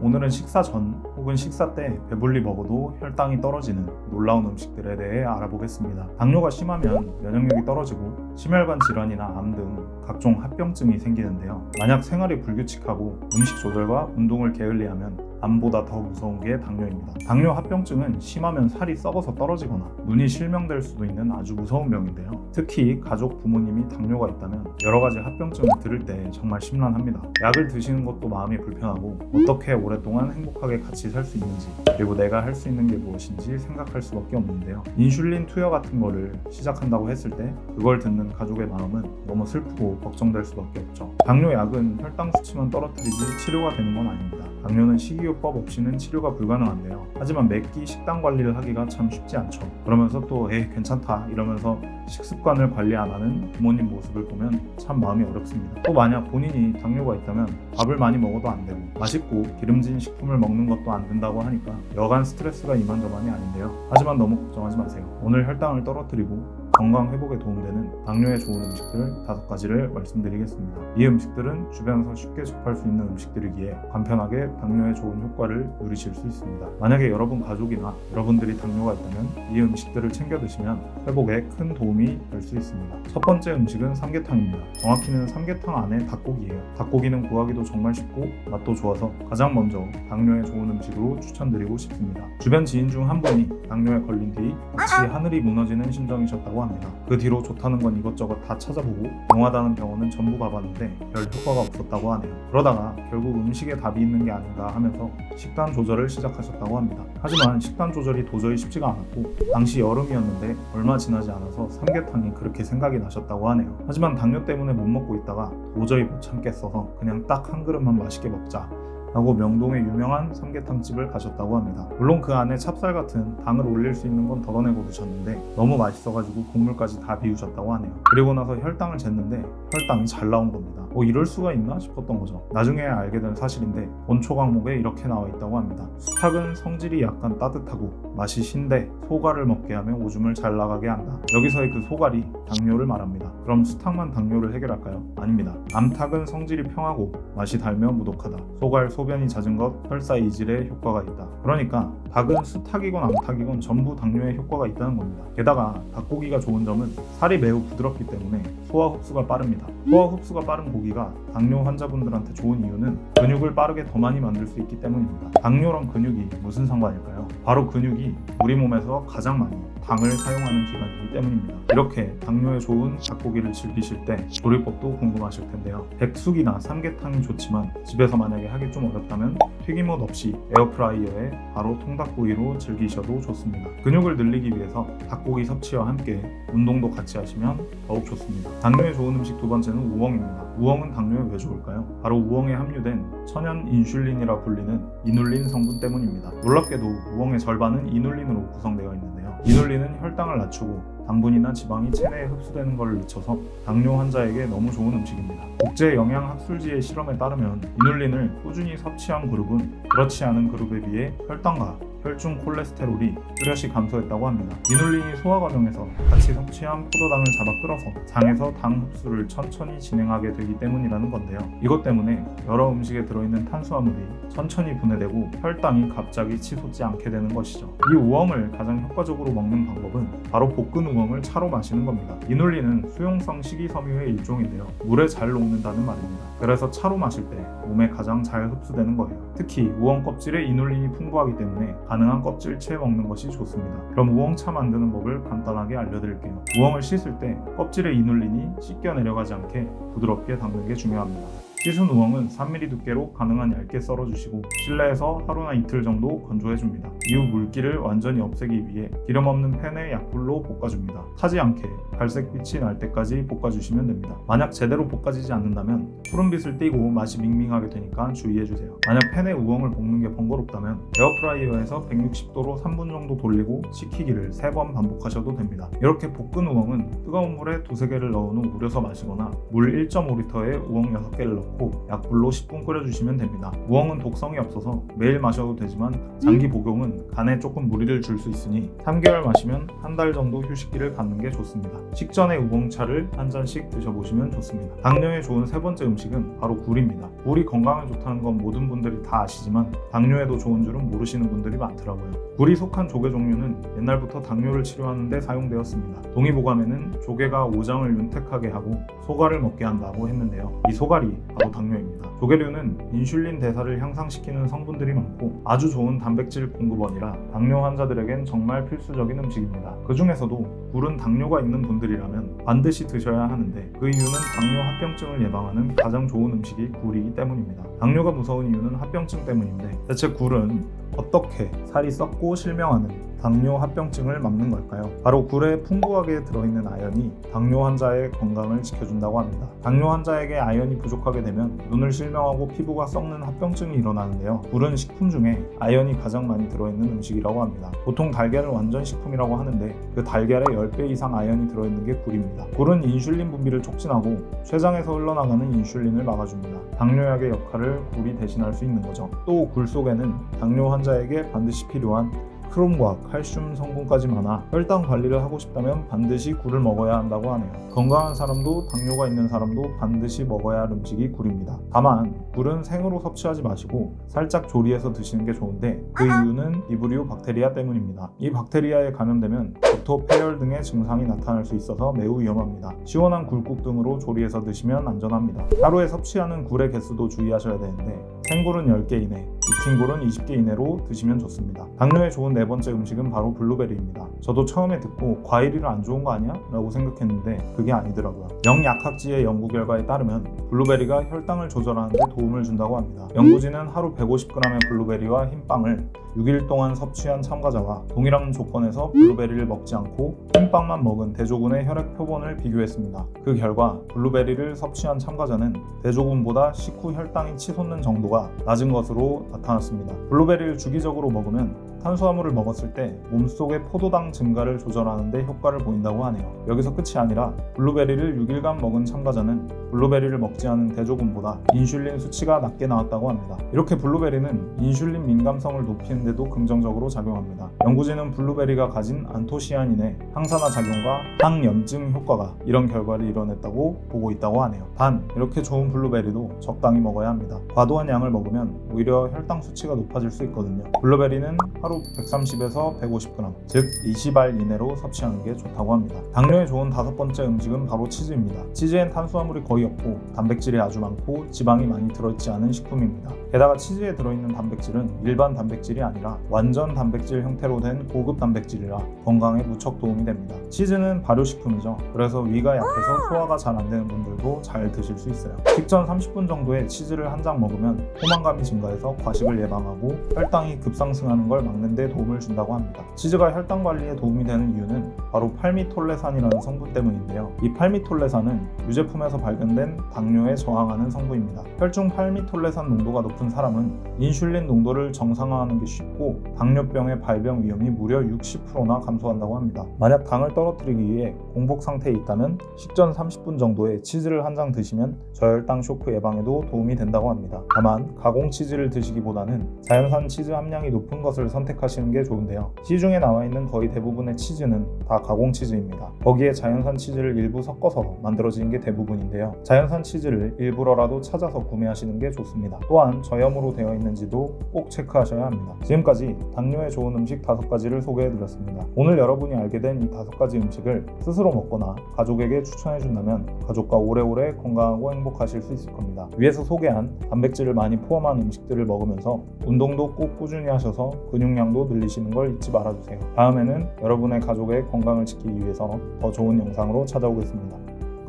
오늘은 식사 전 혹은 식사 때 배불리 먹어도 혈당이 떨어지는 놀라운 음식들에 대해 알아보겠습니다. 당뇨가 심하면 면역력이 떨어지고 심혈관 질환이나 암 등 각종 합병증이 생기는데요. 만약 생활이 불규칙하고 음식 조절과 운동을 게을리하면 암보다 더 무서운 게 당뇨입니다. 당뇨 합병증은 심하면 살이 썩어서 떨어지거나 눈이 실명될 수도 있는 아주 무서운 병인데요. 특히 가족 부모님이 당뇨가 있다면 여러 가지 합병증을 들을 때 정말 심란합니다. 약을 드시는 것도 마음이 불편하고 어떻게 오랫동안 행복하게 같이 살 수 있는지, 그리고 내가 할 수 있는 게 무엇인지 생각할 수밖에 없는데요. 인슐린 투여 같은 거를 시작한다고 했을 때 그걸 듣는 가족의 마음은 너무 슬프고 걱정될 수밖에 없죠. 당뇨약은 혈당 수치만 떨어뜨리지 치료가 되는 건 아닙니다. 당뇨는 식이요법 없이는 치료가 불가능한데요. 하지만 매끼 식단 관리를 하기가 참 쉽지 않죠. 그러면서 또 괜찮다 이러면서 식습관을 관리 안 하는 부모님 모습을 보면 참 마음이 어렵습니다. 또 만약 본인이 당뇨가 있다면 밥을 많이 먹어도 안 되고 맛있고 기름진 식품을 먹는 것도 안 된다고 하니까 여간 스트레스가 이만저만이 아닌데요. 하지만 너무 걱정하지 마세요. 오늘 혈당을 떨어뜨리고 건강 회복에 도움되는 당뇨에 좋은 음식들 5가지를 말씀드리겠습니다. 이 음식들은 주변에서 쉽게 접할 수 있는 음식들이기에 간편하게 당뇨에 좋은 효과를 누리실 수 있습니다. 만약에 여러분 가족이나 여러분들이 당뇨가 있다면 이 음식들을 챙겨 드시면 회복에 큰 도움이 될 수 있습니다. 첫 번째 음식은 삼계탕입니다. 정확히는 삼계탕 안에 닭고기예요. 닭고기는 구하기도 정말 쉽고 맛도 좋아서 가장 먼저 당뇨에 좋은 음식으로 추천드리고 싶습니다. 주변 지인 중 한 분이 당뇨에 걸린 뒤 마치 하늘이 무너지는 심정이셨다고 합니다. 그 뒤로 좋다는 건 이것저것 다 찾아보고 용하다는 병원은 전부 가봤는데 별 효과가 없었다고 하네요. 그러다가 결국 음식에 답이 있는 게 아닌가 하면서 식단 조절을 시작하셨다고 합니다. 하지만 식단 조절이 도저히 쉽지가 않았고 당시 여름이었는데 얼마 지나지 않아서 삼계탕이 그렇게 생각이 나셨다고 하네요. 하지만 당뇨 때문에 못 먹고 있다가 도저히 못 참겠어서 그냥 딱 한 그릇만 맛있게 먹자 라고 명동의 유명한 삼계탕집을 가셨다고 합니다. 물론 그 안에 찹쌀 같은 당을 올릴 수 있는 건 덜어내고 드셨는데 너무 맛있어가지고 국물까지 다 비우셨다고 하네요. 그리고 나서 혈당을 쟀는데 혈당이 잘 나온 겁니다. 이럴 수가 있나 싶었던 거죠. 나중에 알게 된 사실인데 원초 항목에 이렇게 나와 있다고 합니다. 수탉은 성질이 약간 따뜻하고 맛이 신데 소갈을 먹게 하며 오줌을 잘 나가게 한다. 여기서의 그 소갈이 당뇨를 말합니다. 그럼 수탉만 당뇨를 해결할까요? 아닙니다. 암탉은 성질이 평하고 맛이 달며 무독하다. 소갈, 소변이 잦은 것, 혈사 이질에 효과가 있다. 그러니까 닭은 수탉이건 암탉이건 전부 당뇨에 효과가 있다는 겁니다. 게다가 닭고기가 좋은 점은 살이 매우 부드럽기 때문에 소화 흡수가 빠릅니다. 소화 흡수가 빠른 고기가 당뇨 환자분들한테 좋은 이유는 근육을 빠르게 더 많이 만들 수 있기 때문입니다. 당뇨랑 근육이 무슨 상관일까요? 바로 근육이 우리 몸에서 가장 많이 당을 사용하는 기관이기 때문입니다. 이렇게 당뇨에 좋은 닭고기를 즐기실 때 조리법도 궁금하실 텐데요. 백숙이나 삼계탕이 좋지만 집에서 만약에 하기 좀 어렵다면 튀김옷 없이 에어프라이어에 바로 통닭구이로 즐기셔도 좋습니다. 근육을 늘리기 위해서 닭고기 섭취와 함께 운동도 같이 하시면 더욱 좋습니다. 당뇨에 좋은 음식 두 번째는 우엉입니다. 우엉은 당뇨에 왜 좋을까요? 바로 우엉에 함유된 천연 인슐린이라 불리는 이눌린 성분 때문입니다. 놀랍게도 우엉의 절반은 이눌린으로 구성되어 있는데요. 이눌린은 혈당을 낮추고 당분이나 지방이 체내에 흡수되는 것을 늦춰서 당뇨 환자에게 너무 좋은 음식입니다. 국제 영양학술지의 실험에 따르면 이눌린을 꾸준히 섭취한 그룹은 그렇지 않은 그룹에 비해 혈당과 혈중 콜레스테롤이 뚜렷이 감소했다고 합니다. 이눌린이 소화 과정에서 같이 섭취한 포도당을 잡아 끌어서 장에서 당 흡수를 천천히 진행하게 되기 때문이라는 건데요. 이것 때문에 여러 음식에 들어있는 탄수화물이 천천히 분해되고 혈당이 갑자기 치솟지 않게 되는 것이죠. 이 우엉을 가장 효과적으로 먹는 방법은 바로 볶은 우엉을 차로 마시는 겁니다. 이눌린은 수용성 식이섬유의 일종인데요. 물에 잘 녹는다는 말입니다. 그래서 차로 마실 때 몸에 가장 잘 흡수되는 거예요. 특히 우엉 껍질에 이눌린이 풍부하기 때문에 가능한 껍질째 먹는 것이 좋습니다. 그럼 우엉차 만드는 법을 간단하게 알려드릴게요. 우엉을 씻을 때 껍질에 이눌린이 씻겨 내려가지 않게 부드럽게 담는 게 중요합니다. 씻은 우엉은 3mm 두께로 가능한 얇게 썰어주시고 실내에서 하루나 이틀 정도 건조해줍니다. 이후 물기를 완전히 없애기 위해 기름 없는 팬에 약불로 볶아줍니다. 타지 않게 갈색빛이 날 때까지 볶아주시면 됩니다. 만약 제대로 볶아지지 않는다면 푸른빛을 띠고 맛이 밍밍하게 되니까 주의해주세요. 만약 팬에 우엉을 볶는 게 번거롭다면 에어프라이어에서 160도로 3분 정도 돌리고 식히기를 3번 반복하셔도 됩니다. 이렇게 볶은 우엉은 뜨거운 물에 2-3개를 넣은 후 우려서 마시거나 물 1.5리터에 우엉 6개를 넣고 넣고 약불로 10분 끓여주시면 됩니다. 무엉은 독성이 없어서 매일 마셔도 되지만 장기 복용은 간에 조금 무리를 줄 수 있으니 3개월 마시면 한 달 정도 휴식기를 갖는 게 좋습니다. 식전에 우엉차를 한 잔씩 드셔보시면 좋습니다. 당뇨에 좋은 세 번째 음식은 바로 굴입니다. 굴이 건강에 좋다는 건 모든 분들이 다 아시지만 당뇨에도 좋은 줄은 모르시는 분들이 많더라고요. 굴이 속한 조개 종류는 옛날부터 당뇨를 치료하는 데 사용되었습니다. 동의보감에는 조개가 오장을 윤택하게 하고 소갈을 먹게 한다고 했는데요. 이 소갈이 바로 당뇨입니다. 조개류는 인슐린 대사를 향상시키는 성분들이 많고 아주 좋은 단백질 공급원이라 당뇨 환자들에겐 정말 필수적인 음식입니다. 그 중에서도 굴은 당뇨가 있는 분들이라면 반드시 드셔야 하는데 그 이유는 당뇨 합병증을 예방하는 가장 좋은 음식이 굴이기 때문입니다. 당뇨가 무서운 이유는 합병증 때문인데 대체 굴은 어떻게 살이 썩고 실명하는 당뇨 합병증을 막는 걸까요? 바로 굴에 풍부하게 들어있는 아연이 당뇨 환자의 건강을 지켜준다고 합니다. 당뇨 환자에게 아연이 부족하게 되면 눈을 실명하고 피부가 썩는 합병증이 일어나는데요. 굴은 식품 중에 아연이 가장 많이 들어있는 음식이라고 합니다. 보통 달걀을 완전식품이라고 하는데 그 달걀의 10배 이상 아연이 들어있는 게 굴입니다. 굴은 인슐린 분비를 촉진하고 췌장에서 흘러나가는 인슐린을 막아줍니다. 당뇨약의 역할을 굴이 대신할 수 있는 거죠. 또 굴 속에는 당뇨 환자에게 반드시 필요한 크롬과 칼슘 성분까지 많아 혈당 관리를 하고 싶다면 반드시 굴을 먹어야 한다고 하네요. 건강한 사람도 당뇨가 있는 사람도 반드시 먹어야 할 음식이 굴입니다. 다만 굴은 생으로 섭취하지 마시고 살짝 조리해서 드시는 게 좋은데 그 이유는 비브리오 박테리아 때문입니다. 이 박테리아에 감염되면 구토, 폐열 등의 증상이 나타날 수 있어서 매우 위험합니다. 시원한 굴국 등으로 조리해서 드시면 안전합니다. 하루에 섭취하는 굴의 개수도 주의하셔야 되는데 생굴은 10개 이내, 익힌 굴은 20개 이내로 드시면 좋습니다. 당뇨에 좋은 네 번째 음식은 바로 블루베리입니다. 저도 처음에 듣고 과일이라 안 좋은 거 아니야? 라고 생각했는데 그게 아니더라고요. 영약학지의 연구 결과에 따르면 블루베리가 혈당을 조절하는 데 도움을 준다고 합니다. 연구진은 하루 150g의 블루베리와 흰빵을 6일 동안 섭취한 참가자와 동일한 조건에서 블루베리를 먹지 않고 흰빵만 먹은 대조군의 혈액 표본을 비교했습니다. 그 결과 블루베리를 섭취한 참가자는 대조군보다 식후 혈당이 치솟는 정도가 낮은 것으로 나타났습니다. 블루베리를 주기적으로 먹으면 탄수화물을 먹었을 때 몸속의 포도당 증가를 조절하는 데 효과를 보인다고 하네요. 여기서 끝이 아니라 블루베리를 6일간 먹은 참가자는 블루베리를 먹지 않은 대조군보다 인슐린 수치가 낮게 나왔다고 합니다. 이렇게 블루베리는 인슐린 민감성을 높이는 데도 긍정적으로 작용합니다. 연구진은 블루베리가 가진 안토시아닌의 항산화 작용과 항염증 효과가 이런 결과를 이뤄냈다고 보고 있다고 하네요. 단 이렇게 좋은 블루베리도 적당히 먹어야 합니다. 과도한 양을 먹으면 오히려 혈당 수치가 높아질 수 있거든요. 블루베리는 하루 130에서 150g, 즉 20알 이내로 섭취하는 게 좋다고 합니다. 당뇨에 좋은 다섯 번째 음식은 바로 치즈입니다. 치즈엔 탄수화물이 거의 없고 단백질이 아주 많고 지방이 많이 들어있지 않은 식품입니다. 게다가 치즈에 들어있는 단백질은 일반 단백질이 아니라 완전 단백질 형태로 된 고급 단백질이라 건강에 무척 도움이 됩니다. 치즈는 발효식품이죠. 그래서 위가 약해서 소화가 잘 안 되는 분들도 잘 드실 수 있어요. 식전 30분 정도에 치즈를 한 장 먹으면 포만감이 증가해서 과식을 예방하고 혈당이 급상승하는 걸 막는 데 도움을 준다고 합니다. 치즈가 혈당 관리에 도움이 되는 이유는 바로 팔미톨레산이라는 성분 때문인데요. 이 팔미톨레산은 유제품에서 발견된 당뇨에 저항하는 성분입니다. 혈중 팔미톨레산 농도가 높은 사람은 인슐린 농도를 정상화하는 게 쉽고 당뇨병의 발병 위험이 무려 60%나 감소한다고 합니다. 만약 당을 떨어뜨리기 위해 공복 상태에 있다면 식전 30분 정도에 치즈를 한 장 드시면 저혈당 쇼크 예방에도 도움이 된다고 합니다. 다만 가공 치즈를 드시기보다는 자연산 치즈 함량이 높은 것을 선택하시는 게 좋은데요. 시중에 나와 있는 거의 대부분의 치즈는 다 가공 치즈입니다. 거기에 자연산 치즈를 일부 섞어서 만들어진 게 대부분인데요. 자연산 치즈를 일부러라도 찾아서 구매하시는 게 좋습니다. 또한 저염으로 되어 있는지도 꼭 체크하셔야 합니다. 지금까지 당뇨에 좋은 음식 5가지를 소개해드렸습니다. 오늘 여러분이 알게 된 이 5가지 음식을 스스로 먹거나 가족에게 추천해준다면 가족과 오래오래 건강하고 행복하실 수 있을 겁니다. 위에서 소개한 단백질을 많이 포함한 음식들을 먹으면서 운동도 꼭 꾸준히 하셔서 근육량도 늘리시는 걸 잊지 말아주세요. 다음에는 여러분의 가족의 건강을 지키기 위해서 더 좋은 영상으로 찾아오겠습니다.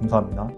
감사합니다.